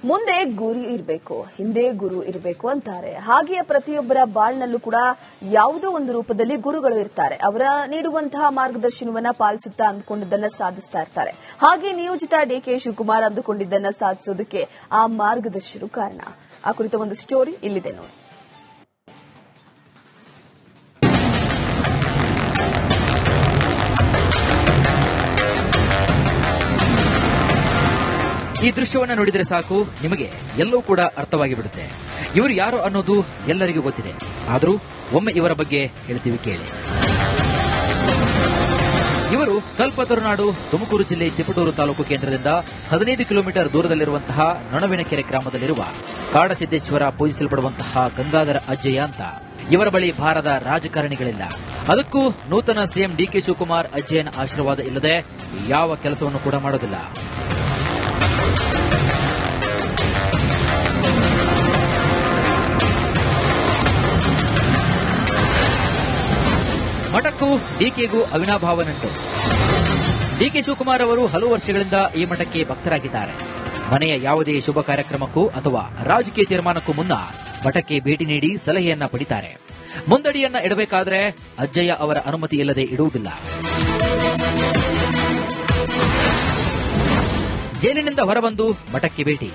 ಮುಂದೆ ಗುರು ಇರಬೇಕು, ಹಿಂದೆ ಗುರು ಇರಬೇಕು ಅಂತಾರೆ. ಹಾಗೆಯೇ ಪ್ರತಿಯೊಬ್ಬರ ಬಾಳ್ನಲ್ಲೂ ಕೂಡ ಯಾವುದೋ ಒಂದು ರೂಪದಲ್ಲಿ ಗುರುಗಳು ಇರ್ತಾರೆ. ಅವರ ನೀಡುವಂತಹ ಮಾರ್ಗದರ್ಶನವನ್ನ ಪಾಲಿಸುತ್ತಾ ಅಂದುಕೊಂಡಿದ್ದನ್ನ ಸಾಧಿಸ್ತಾ ಇರ್ತಾರೆ. ಹಾಗೆ ನಿಯೋಜಿತ ಡಿಕೆ ಶಿವಕುಮಾರ್ ಅಂದುಕೊಂಡಿದ್ದನ್ನ ಸಾಧಿಸೋದಕ್ಕೆ ಆ ಮಾರ್ಗದರ್ಶಿಗಳು ಕಾರಣ. ಆ ಕುರಿತ ಒಂದು ಸ್ಟೋರಿ ಇಲ್ಲಿದೆ ನೋಡಿ. ಈ ದೃಶ್ಯವನ್ನು ನೋಡಿದರೆ ಸಾಕು, ನಿಮಗೆ ಎಲ್ಲವೂ ಕೂಡ ಅರ್ಥವಾಗಿ ಬಿಡುತ್ತೆ. ಇವರು ಯಾರು ಅನ್ನೋದು ಎಲ್ಲರಿಗೂ ಗೊತ್ತಿದೆ. ಆದರೂ ಒಮ್ಮೆ ಇವರ ಬಗ್ಗೆ ಹೇಳ್ತೀವಿ ಕೇಳಿ. ಇವರು ಕಲ್ಪತರುನಾಡು ತುಮಕೂರು ಜಿಲ್ಲೆ ತಿಪಟೂರು ತಾಲೂಕು ಕೇಂದ್ರದಿಂದ 15 ಕಿಲೋಮೀಟರ್ ದೂರದಲ್ಲಿರುವಂತಹ ನೊಣವಿನಕೆರೆ ಗ್ರಾಮದಲ್ಲಿರುವ ಕಾಡಸಿದ್ದೇಶ್ವರ ಪೂಜಿಸಲ್ಪಡುವಂತಹ ಗಂಗಾಧರ ಅಜ್ಜಯ್ಯ ಅಂತ. ಇವರ ಬಳಿ ಭಾರದ ರಾಜಕಾರಣಿಗಳಿಲ್ಲ. ಅದಕ್ಕೂ ನೂತನ ಸಿಎಂ ಡಿಕೆ ಶಿವಕುಮಾರ್ ಅಜ್ಜಯ್ಯನ ಆಶೀರ್ವಾದ ಇಲ್ಲದೆ ಯಾವ ಕೆಲಸವನ್ನು ಕೂಡ ಮಾಡೋದಿಲ್ಲ. ಮಠಕ್ಕೂ ಡಿಕೆಗೂ ಅವಿನಾಭಾವ ನಂಟು. ಡಿಕೆ ಶಿವಕುಮಾರ್ ಅವರು ಹಲವು ವರ್ಷಗಳಿಂದ ಈ ಮಠಕ್ಕೆ ಭಕ್ತರಾಗಿದ್ದಾರೆ. ಮನೆಯ ಯಾವುದೇ ಶುಭ ಕಾರ್ಯಕ್ರಮಕ್ಕೂ ಅಥವಾ ರಾಜಕೀಯ ತೀರ್ಮಾನಕ್ಕೂ ಮುನ್ನ ಮಠಕ್ಕೆ ಭೇಟಿ ನೀಡಿ ಸಲಹೆಯನ್ನ ಪಡಿತಾರೆ. ಮುಂದಡಿಯನ್ನ ಇಡಬೇಕಾದ್ರೆ ಅಜ್ಜಯ್ಯ ಅವರ ಅನುಮತಿ ಇಲ್ಲದೆ ಇಡುವುದಿಲ್ಲ. ಜೈಲಿನಿಂದ ಹೊರಬಂದು ಮಠಕ್ಕೆ ಭೇಟಿ.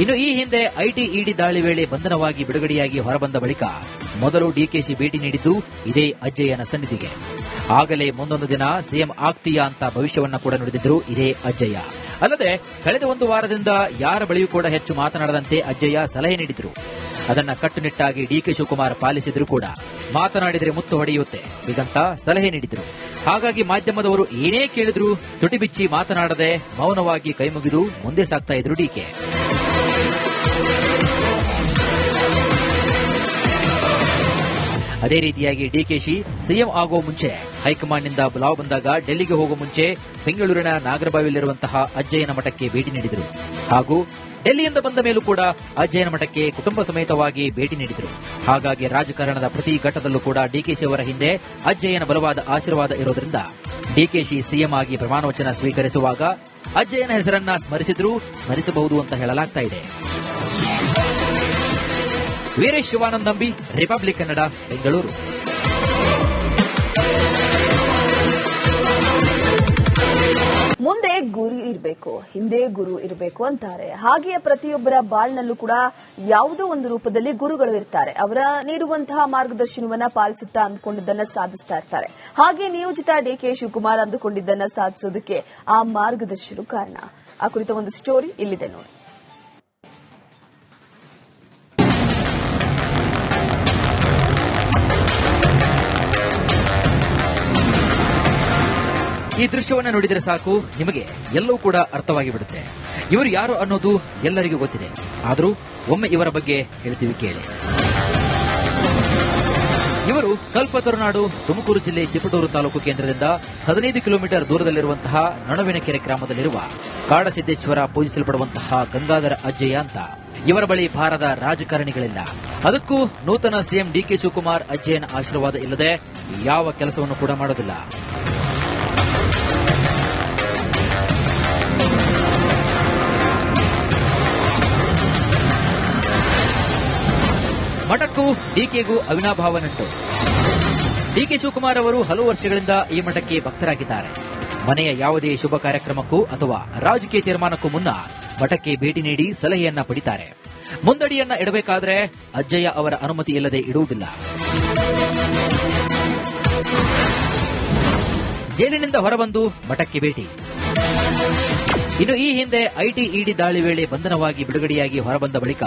ಇನ್ನು ಈ ಹಿಂದೆ ಐಟಿ ಇಡಿ ದಾಳಿ ವೇಳೆ ಬಂಧನವಾಗಿ ಬಿಡುಗಡೆಯಾಗಿ ಹೊರಬಂದ ಬಳಿಕ ಮೊದಲು ಡಿಕೆಶಿ ಭೇಟಿ ನೀಡಿದ್ದು ಇದೇ ಅಜ್ಜಯ್ಯನ ಸನ್ನಿಧಿಗೆ. ಆಗಲೇ ಮುಂದೊಂದು ದಿನ ಸಿಎಂ ಆಗ್ತೀಯಾ ಅಂತ ಭವಿಷ್ಯವನ್ನ ಕೂಡ ನುಡಿದಿದ್ರು ಇದೇ ಅಜ್ಜಯ್ಯ. ಅಲ್ಲದೆ ಕಳೆದ ಒಂದು ವಾರದಿಂದ ಯಾರ ಬಳಿಯೂ ಕೂಡ ಹೆಚ್ಚು ಮಾತನಾಡದಂತೆ ಅಜ್ಜಯ್ಯ ಸಲಹೆ ನೀಡಿದ್ರು. ಅದನ್ನ ಕಟ್ಟುನಿಟ್ಟಾಗಿ ಡಿಕೆ ಶಿವಕುಮಾರ್ ಪಾಲಿಸಿದ್ರು ಕೂಡ. ಮಾತನಾಡಿದರೆ ಮುತ್ತು ಹೊಡೆಯುತ್ತೆ ಹೀಗಂತ ಸಲಹೆ ನೀಡಿದ್ರು. ಹಾಗಾಗಿ ಮಾಧ್ಯಮದವರು ಏನೇ ಕೇಳಿದ್ರು ತುಟಿ ಬಿಚ್ಚಿ ಮಾತನಾಡದೆ ಮೌನವಾಗಿ ಕೈಮುಗಿದು ಮುಂದೆ ಸಾಗ್ತಾ ಇದ್ರು ಡಿಕೆ. ಅದೇ ರೀತಿಯಾಗಿ ಡಿಕೆಶಿ ಸಿಎಂ ಆಗುವ ಮುಂಚೆ ಹೈಕಮಾಂಡ್ನಿಂದ ಬುಲಾವ್ ಬಂದಾಗ ಡೆಲ್ಲಿಗೆ ಹೋಗುವ ಮುಂಚೆ ಬೆಂಗಳೂರಿನ ನಾಗರಬಾವಿಯಲ್ಲಿರುವಂತಹ ಅಜ್ಜಯ್ಯನ ಮಠಕ್ಕೆ ಭೇಟಿ ನೀಡಿದರು. ಹಾಗೂ ಡೆಲ್ಲಿಯಿಂದ ಬಂದ ಮೇಲೂ ಕೂಡ ಅಜ್ಜಯ್ಯನ ಮಠಕ್ಕೆ ಕುಟುಂಬ ಸಮೇತವಾಗಿ ಭೇಟಿ ನೀಡಿದರು. ಹಾಗಾಗಿ ರಾಜಕಾರಣದ ಪ್ರತಿ ಘಟ್ಟದಲ್ಲೂ ಕೂಡ ಡಿಕೆಶಿ ಅವರ ಹಿಂದೆ ಅಜ್ಜಯ್ಯನ ಬಲವಾದ ಆಶೀರ್ವಾದ ಇರೋದ್ರಿಂದ ಡಿಕೆಶಿ ಸಿಎಂ ಆಗಿ ಪ್ರಮಾಣವಚನ ಸ್ವೀಕರಿಸುವಾಗ ಅಜ್ಜಯ್ಯನ ಹೆಸರನ್ನ ಸ್ಮರಿಸಬಹುದು ಅಂತ ಹೇಳಲಾಗ್ತಾ ಇದೆ. ವೀರೇಶ್ ಶಿವಾನಂದ್ ನಂಬಿ, ರಿಪಬ್ಲಿಕ್ ಕನ್ನಡ, ಬೆಂಗಳೂರು. ಮುಂದೆ ಗುರು ಇರಬೇಕು, ಹಿಂದೆ ಗುರು ಇರಬೇಕು ಅಂತಾರೆ. ಹಾಗೆಯೇ ಪ್ರತಿಯೊಬ್ಬರ ಬಾಳ್ನಲ್ಲೂ ಕೂಡ ಯಾವುದೋ ಒಂದು ರೂಪದಲ್ಲಿ ಗುರುಗಳು ಇರ್ತಾರೆ. ಅವರ ನೀಡುವಂತಹ ಮಾರ್ಗದರ್ಶನವನ್ನ ಪಾಲಿಸುತ್ತಾ ಅಂದುಕೊಂಡಿದ್ದನ್ನ ಸಾಧಿಸ್ತಾ ಇರ್ತಾರೆ. ಹಾಗೆ ನಿಯೋಜಿತ ಡಿಕೆ ಶಿವಕುಮಾರ್ ಅಂದುಕೊಂಡಿದ್ದನ್ನ ಸಾಧಿಸೋದಕ್ಕೆ ಆ ಮಾರ್ಗದರ್ಶಿಗಳು ಕಾರಣ. ಆ ಕುರಿತ ಒಂದು ಸ್ಟೋರಿ ಇಲ್ಲಿದೆ ನೋಡಿ. ಈ ದೃಶ್ಯವನ್ನು ನೋಡಿದರೆ ಸಾಕು, ನಿಮಗೆ ಎಲ್ಲವೂ ಕೂಡ ಅರ್ಥವಾಗಿ ಬಿಡುತ್ತೆ. ಇವರು ಯಾರು ಅನ್ನೋದು ಎಲ್ಲರಿಗೂ ಗೊತ್ತಿದೆ. ಆದರೂ ಒಮ್ಮೆ ಇವರ ಬಗ್ಗೆ ಹೇಳ್ತೀವಿ ಕೇಳಿ. ಇವರು ಕಲ್ಪತರುನಾಡು ತುಮಕೂರು ಜಿಲ್ಲೆ ತಿಪಟೂರು ತಾಲೂಕು ಕೇಂದ್ರದಿಂದ 15 ಕಿಲೋಮೀಟರ್ ದೂರದಲ್ಲಿರುವಂತಹ ನೊಣವಿನಕೆರೆ ಗ್ರಾಮದಲ್ಲಿರುವ ಕಾಡಸಿದ್ದೇಶ್ವರ ಪೂಜಿಸಲ್ಪಡುವಂತಹ ಗಂಗಾಧರ ಅಜ್ಜಯ್ಯ ಅಂತ. ಇವರ ಬಳಿ ಭಾರದ ರಾಜಕಾರಣಿಗಳಿಲ್ಲ. ಅದಕ್ಕೂ ನೂತನ ಸಿಎಂ ಡಿಕೆ ಶಿವಕುಮಾರ್ ಅಜ್ಜಯ್ಯನ ಆಶೀರ್ವಾದ ಇಲ್ಲದೆ ಯಾವ ಕೆಲಸವನ್ನು ಕೂಡ ಮಾಡೋದಿಲ್ಲ. ಮಠಕ್ಕೂ ಡಿಕೆಗೂ ಅವಿನಾಭಾವ ನಂಟು. ಡಿಕೆ ಶಿವಕುಮಾರ್ ಅವರು ಹಲವು ವರ್ಷಗಳಿಂದ ಈ ಮಠಕ್ಕೆ ಭಕ್ತರಾಗಿದ್ದಾರೆ. ಮನೆಯ ಯಾವುದೇ ಶುಭ ಕಾರ್ಯಕ್ರಮಕ್ಕೂ ಅಥವಾ ರಾಜಕೀಯ ತೀರ್ಮಾನಕ್ಕೂ ಮುನ್ನ ಮಠಕ್ಕೆ ಭೇಟಿ ನೀಡಿ ಸಲಹೆಯನ್ನ ಪಡಿತಾರೆ. ಮುಂದಡಿಯನ್ನ ಇಡಬೇಕಾದ್ರೆ ಅಜ್ಜಯ್ಯ ಅವರ ಅನುಮತಿ ಇಲ್ಲದೆ ಇಡುವುದಿಲ್ಲ. ಜೈಲಿನಿಂದ ಹೊರಬಂದು ಮಠಕ್ಕೆ ಭೇಟಿ. ಇನ್ನು ಈ ಹಿಂದೆ ಐಟಿ ಇಡಿ ದಾಳಿ ವೇಳೆ ಬಂಧನವಾಗಿ ಬಿಡುಗಡೆಯಾಗಿ ಹೊರಬಂದ ಬಳಿಕ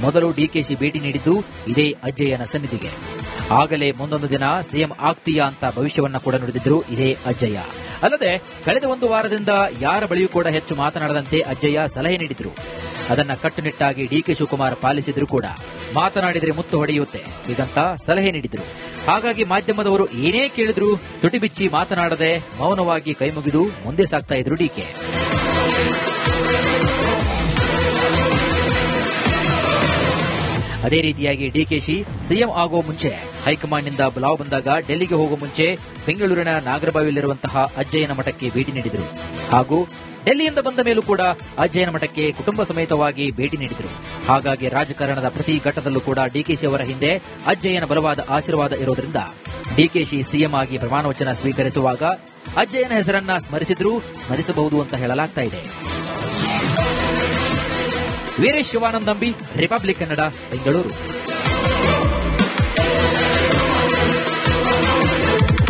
ಮೊದಲು ಡಿಕೆಶಿ ಭೇಟಿ ನೀಡಿದ್ದು ಇದೇ ಅಜ್ಜಯ್ಯನ ಸನ್ನಿಧಿಗೆ. ಆಗಲೇ ಮುಂದೊಂದು ದಿನ ಸಿಎಂ ಆಗ್ತೀಯಾ ಅಂತ ಭವಿಷ್ಯವನ್ನ ಕೂಡ ನುಡಿದಿದ್ರು ಇದೇ ಅಜ್ಜಯ್ಯ. ಅಲ್ಲದೆ ಕಳೆದ ಒಂದು ವಾರದಿಂದ ಯಾರ ಬಳಿಯೂ ಕೂಡ ಹೆಚ್ಚು ಮಾತನಾಡದಂತೆ ಅಜ್ಜಯ್ಯ ಸಲಹೆ ನೀಡಿದ್ರು. ಅದನ್ನ ಕಟ್ಟುನಿಟ್ಟಾಗಿ ಡಿಕೆ ಶಿವಕುಮಾರ್ ಪಾಲಿಸಿದ್ರು ಕೂಡ. ಮಾತನಾಡಿದರೆ ಮುತ್ತು ಹೊಡೆಯುತ್ತೆ ಹೀಗಂತ ಸಲಹೆ ನೀಡಿದ್ರು. ಹಾಗಾಗಿ ಮಾಧ್ಯಮದವರು ಏನೇ ಕೇಳಿದ್ರು ತುಟಿ ಬಿಚ್ಚಿ ಮಾತನಾಡದೆ ಮೌನವಾಗಿ ಕೈಮುಗಿದು ಮುಂದೆ ಸಾಗ್ತಾ ಇದ್ರು ಡಿಕೆ. ಅದೇ ರೀತಿಯಾಗಿ ಡಿಕೆಶಿ ಸಿಎಂ ಆಗುವ ಮುಂಚೆ ಹೈಕಮಾಂಡ್ನಿಂದ ಬುಲಾವ್ ಬಂದಾಗ ಡೆಲ್ಲಿಗೆ ಹೋಗುವ ಮುಂಚೆ ಬೆಂಗಳೂರಿನ ನಾಗರಬಾವಿಯಲ್ಲಿರುವಂತಹ ಅಜ್ಜಯ್ಯನ ಮಠಕ್ಕೆ ಭೇಟಿ ನೀಡಿದರು. ಹಾಗೂ ಡೆಲ್ಲಿಯಿಂದ ಬಂದ ಮೇಲೂ ಕೂಡ ಅಜ್ಜಯ್ಯನ ಮಠಕ್ಕೆ ಕುಟುಂಬ ಸಮೇತವಾಗಿ ಭೇಟಿ ನೀಡಿದರು. ಹಾಗಾಗಿ ರಾಜಕಾರಣದ ಪ್ರತಿ ಘಟ್ಟದಲ್ಲೂ ಕೂಡ ಡಿಕೆಶಿ ಅವರ ಹಿಂದೆ ಅಜ್ಜಯ್ಯನ ಬಲವಾದ ಆಶೀರ್ವಾದ ಇರೋದ್ರಿಂದ ಡಿಕೆಶಿ ಸಿಎಂ ಆಗಿ ಪ್ರಮಾಣವಚನ ಸ್ವೀಕರಿಸುವಾಗ ಅಜ್ಜಯ್ಯನ ಹೆಸರನ್ನ ಸ್ಮರಿಸಬಹುದು ಅಂತ ಹೇಳಲಾಗ್ತಾ ಇದೆ. ವೀರೇಶ್ ಶಿವಾನಂದ್ ಅಂಬಿ, ರಿಪಬ್ಲಿಕ್ ಕನ್ನಡ, ಬೆಂಗಳೂರು.